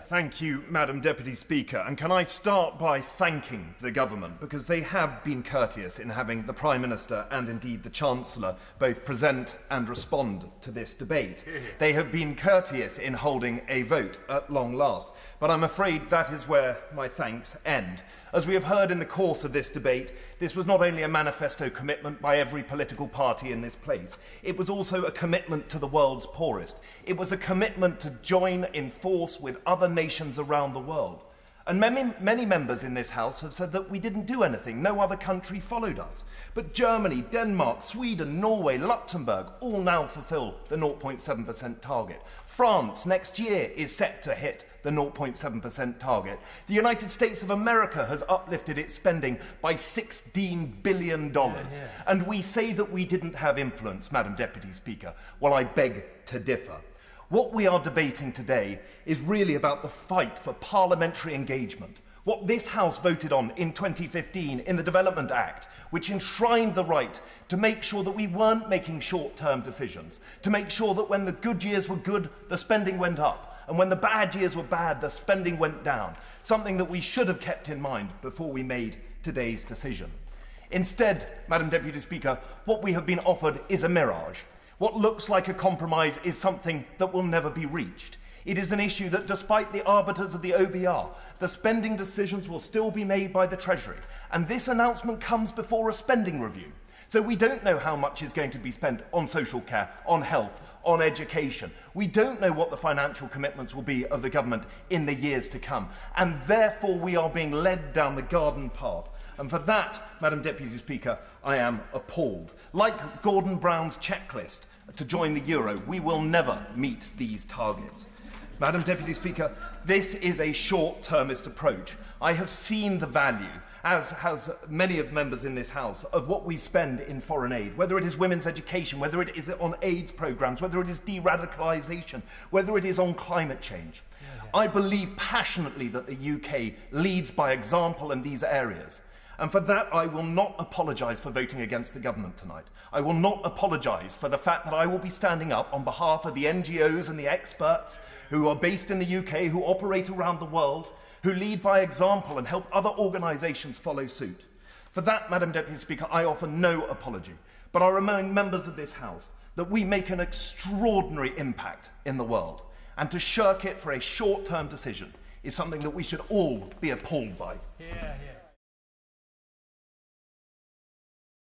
Thank you, Madam Deputy Speaker. And can I start by thanking the government, because they have been courteous in having the Prime Minister and indeed the Chancellor both present and respond to this debate. They have been courteous in holding a vote at long last. But I'm afraid that is where my thanks end. As we have heard in the course of this debate, this was not only a manifesto commitment by every political party in this place, it was also a commitment to the world's poorest. It was a commitment to join in force with other nations around the world. And many members in this House have said that we didn't do anything, no other country followed us. But Germany, Denmark, Sweden, Norway, Luxembourg all now fulfil the 0.7% target. France next year is set to hit the 0.7% target. The United States of America has uplifted its spending by $16 billion. And we say that we didn't have influence, Madam Deputy Speaker. Well, I beg to differ. What we are debating today is really about the fight for parliamentary engagement. What this House voted on in 2015 in the Development Act, which enshrined the right to make sure that we weren't making short-term decisions, to make sure that when the good years were good, the spending went up, and when the bad years were bad, the spending went down, something that we should have kept in mind before we made today's decision. Instead, Madam Deputy Speaker, what we have been offered is a mirage. What looks like a compromise is something that will never be reached. It is an issue that, despite the arbiters of the OBR, the spending decisions will still be made by the Treasury. And this announcement comes before a spending review. So we don't know how much is going to be spent on social care, on health, on education. We don't know what the financial commitments will be of the government in the years to come. And therefore we are being led down the garden path. And for that, Madam Deputy Speaker, I am appalled. Like Gordon Brown's checklist to join the euro, we will never meet these targets. Madam Deputy Speaker, this is a short-termist approach. I have seen the value, as has many of members in this House, of what we spend in foreign aid, whether it is women's education, whether it is on AIDS programmes, whether it is de-radicalisation, whether it is on climate change. I believe passionately that the UK leads by example in these areas. And for that, I will not apologise for voting against the government tonight. I will not apologise for the fact that I will be standing up on behalf of the NGOs and the experts who are based in the UK, who operate around the world, who lead by example and help other organisations follow suit. For that, Madam Deputy Speaker, I offer no apology. But I remind members of this House that we make an extraordinary impact in the world. And to shirk it for a short-term decision is something that we should all be appalled by.